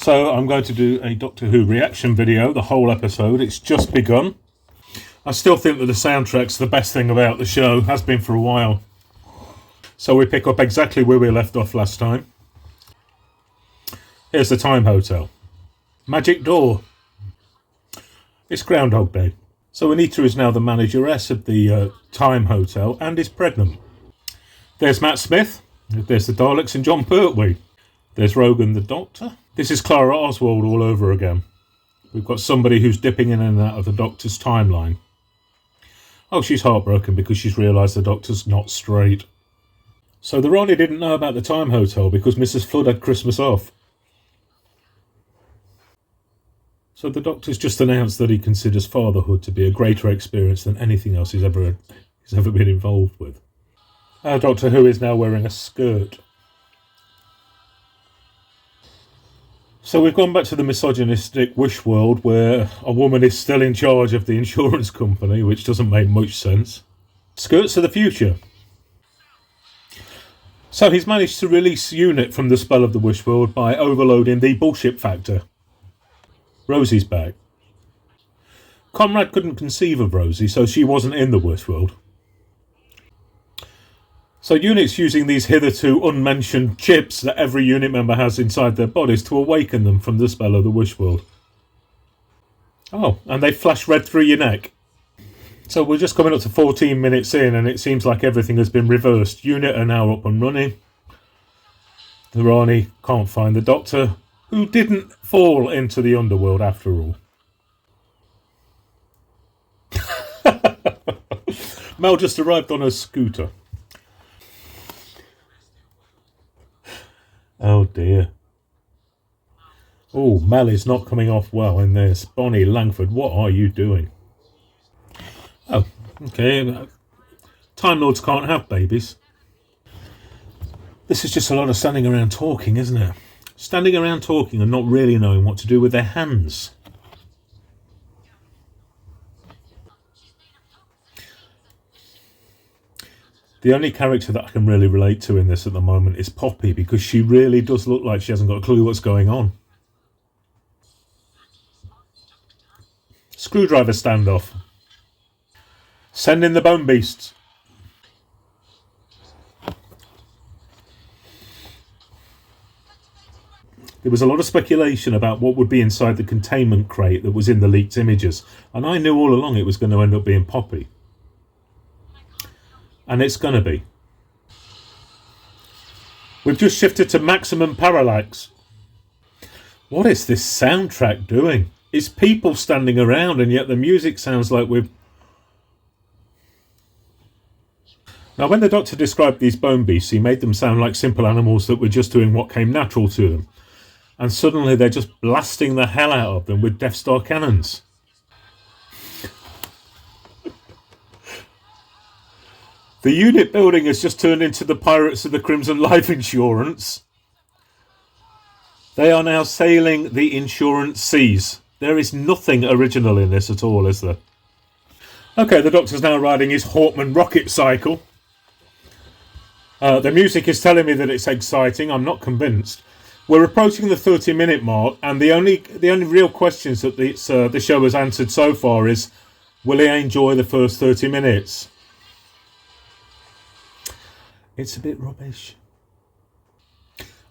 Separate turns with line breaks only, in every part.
So I'm going to do a Doctor Who reaction video, the whole episode. It's just begun. I still think that the soundtrack's the best thing about the show, has been for a while. So we pick up exactly where we left off last time. Here's the Time Hotel. Magic door. It's Groundhog Day. So Anita is now the manageress of the Time Hotel and is pregnant. There's Matt Smith. There's the Daleks and John Pertwee. There's Rogan the Doctor. This is Clara Oswald all over again. We've got somebody who's dipping in and out of the Doctor's timeline. Oh, she's heartbroken because she's realised the Doctor's not straight. So the Ronnie didn't know about the Time Hotel because Mrs. Flood had Christmas off. So the Doctor's just announced that he considers fatherhood to be a greater experience than anything else he's ever been involved with. Our Doctor Who is now wearing a skirt. So we've gone back to the misogynistic wish world where a woman is still in charge of the insurance company, which doesn't make much sense. Skirts of the future. So he's managed to release Unit from the spell of the wish world by overloading the bullshit factor. Rosie's back. Conrad couldn't conceive of Rosie, so she wasn't in the wish world. So Unit's using these hitherto unmentioned chips that every unit member has inside their bodies to awaken them from the spell of the wish world. Oh, and they flash red through your neck. So we're just coming up to 14 minutes in and it seems like everything has been reversed. Unit are now up and running. The Rani can't find the Doctor, who didn't fall into the underworld after all. Mel just arrived on a scooter. Oh dear. Oh, Mel is not coming off well in this. Bonnie Langford, what are you doing? Oh, okay. Time Lords can't have babies. This is just a lot of standing around talking, isn't it? Standing around talking and not really knowing what to do with their hands. The only character that I can really relate to in this at the moment is Poppy, because she really does look like she hasn't got a clue what's going on. Screwdriver standoff. Send in the bone beasts. There was a lot of speculation about what would be inside the containment crate that was in the leaked images, and I knew all along it was going to end up being Poppy. And it's going to be. We've just shifted to maximum parallax. What is this soundtrack doing? It's people standing around and yet the music sounds like we've... Now when the Doctor described these bone beasts, he made them sound like simple animals that were just doing what came natural to them. And suddenly they're just blasting the hell out of them with Death Star cannons. The unit building has just turned into the Pirates of the Crimson Life Insurance. They are now sailing the insurance seas. There is nothing original in this at all, is there? Okay, the Doctor's now riding his Hawkman rocket cycle. The music is telling me that it's exciting. I'm not convinced. We're approaching the 30-minute mark, and the only real questions that the show has answered so far is, will he enjoy the first 30 minutes? It's a bit rubbish.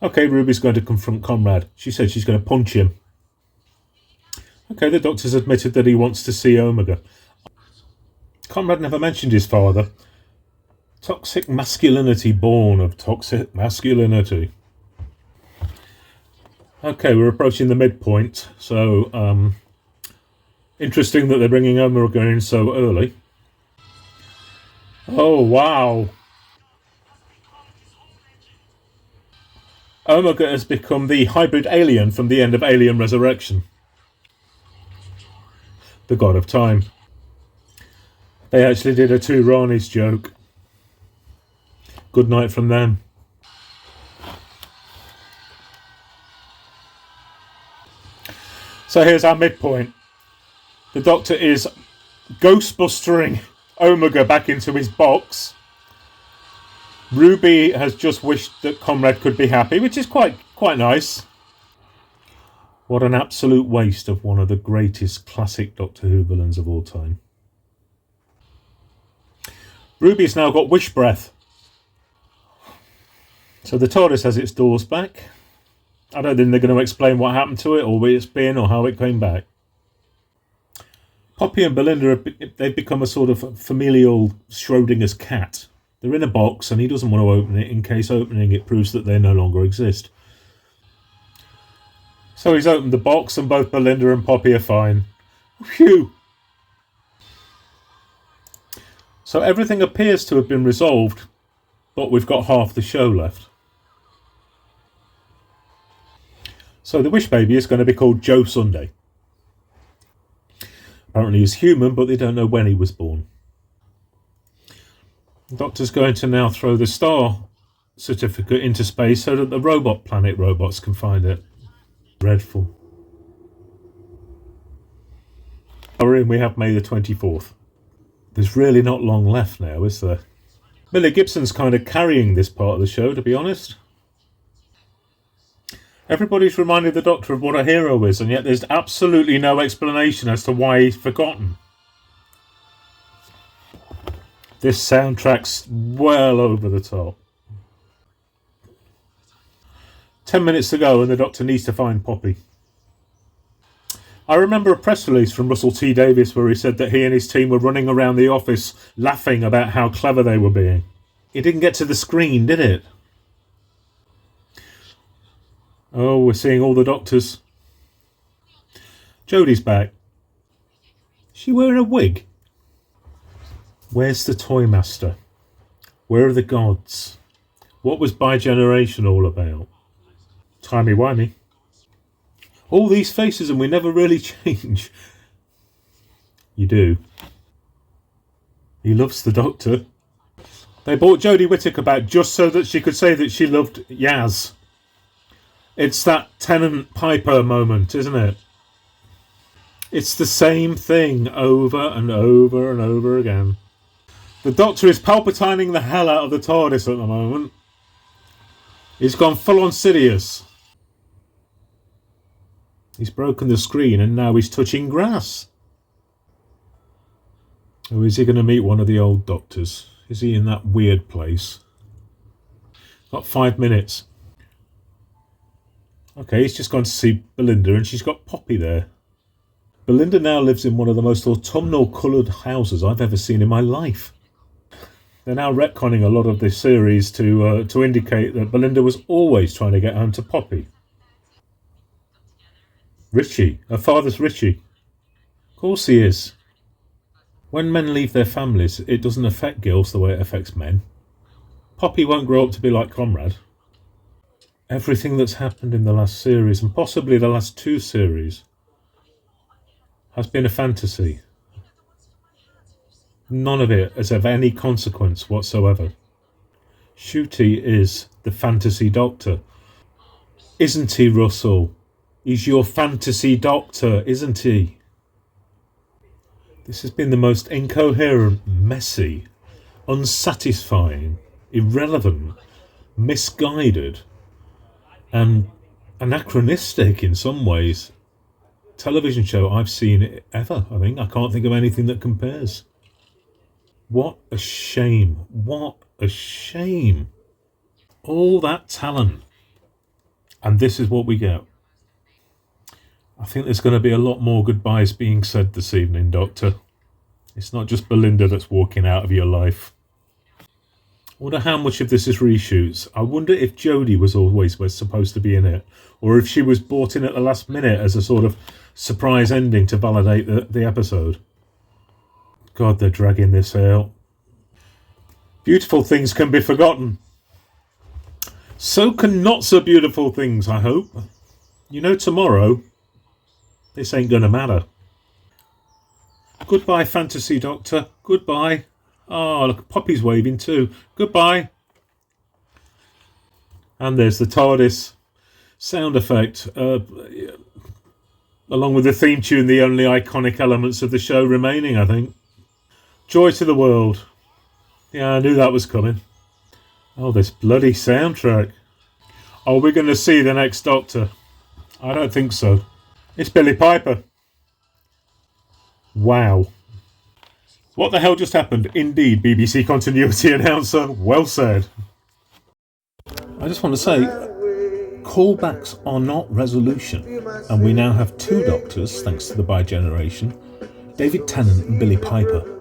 Okay, Ruby's going to confront Conrad. She said she's going to punch him. Okay, the Doctor's admitted that he wants to see Omega. Conrad never mentioned his father. Toxic masculinity born of toxic masculinity. Okay, we're approaching the midpoint. So, interesting that they're bringing Omega in so early. Oh, wow. Omega has become the hybrid alien from the end of Alien Resurrection. The God of Time. They actually did a two Ranis joke. Good night from them. So here's our midpoint. The Doctor is ghostbustering Omega back into his box. Ruby has just wished that Conrad could be happy, which is quite nice. What an absolute waste of one of the greatest classic Doctor Who villains of all time. Ruby's now got wish breath. So the TARDIS has its doors back. I don't think they're going to explain what happened to it, or where it's been, or how it came back. Poppy and Belinda, they've become a sort of familial Schrodinger's cat. They're in a box and he doesn't want to open it in case opening it proves that they no longer exist. So he's opened the box and both Belinda and Poppy are fine. Phew! So everything appears to have been resolved, but we've got half the show left. So the Wish Baby is going to be called Joe Sunday. Apparently he's human, but they don't know when he was born. The Doctor's going to now throw the star certificate into space so that the robot planet robots can find it. Dreadful. We have May the 24th. There's really not long left now, is there? Millie Gibson's kind of carrying this part of the show, to be honest. Everybody's reminded the Doctor of what a hero is, and yet there's absolutely no explanation as to why he's forgotten. This soundtrack's well over the top. 10 minutes to go and the Doctor needs to find Poppy. I remember a press release from Russell T Davies where he said that he and his team were running around the office laughing about how clever they were being. It didn't get to the screen, did it? Oh, we're seeing all the Doctors. Jodie's back. Is she wearing a wig? Where's the Toy Master? Where are the gods? What was Bi-Generation all about? Timey-wimey. All these faces and we never really change. You do. He loves the Doctor. They brought Jodie Whittaker back just so that she could say that she loved Yaz. It's that Tennant Piper moment, isn't it? It's the same thing over and over and over again. The Doctor is palpitating the hell out of the TARDIS at the moment. He's gone full on Sidious. He's broken the screen and now he's touching grass. Oh, is he going to meet one of the old Doctors? Is he in that weird place? Got 5 minutes. Okay, he's just gone to see Belinda and she's got Poppy there. Belinda now lives in one of the most autumnal coloured houses I've ever seen in my life. They're now retconning a lot of this series to indicate that Belinda was always trying to get home to Poppy. Richie. Her father's Richie. Of course he is. When men leave their families, it doesn't affect girls the way it affects men. Poppy won't grow up to be like Conrad. Everything that's happened in the last series, and possibly the last 2 series, has been a fantasy. None of it is of any consequence whatsoever. Ncuti is the fantasy Doctor. Isn't he, Russell? He's your fantasy Doctor, isn't he? This has been the most incoherent, messy, unsatisfying, irrelevant, misguided, and anachronistic in some ways television show I've seen ever. I can't think of anything that compares. What a shame. What a shame. All that talent. And this is what we get. I think there's going to be a lot more goodbyes being said this evening, Doctor. It's not just Belinda that's walking out of your life. I wonder how much of this is reshoots. I wonder if Jodie was supposed to be in it, or if she was brought in at the last minute as a sort of surprise ending to validate the episode. God, they're dragging this out. Beautiful things can be forgotten. So can not so beautiful things, I hope. You know, tomorrow, this ain't gonna matter. Goodbye, Fantasy Doctor. Goodbye. Oh, look, Poppy's waving too. Goodbye. And there's the TARDIS sound effect. Along with the theme tune, the only iconic elements of the show remaining, I think. Joy to the world. Yeah, I knew that was coming. Oh, this bloody soundtrack. Are we going to see the next Doctor? I don't think so. It's Billy Piper. Wow. What the hell just happened? Indeed, BBC continuity announcer. Well said. I just want to say, callbacks are not resolution. And we now have two doctors, thanks to the bi-generation, David Tennant and Billy Piper.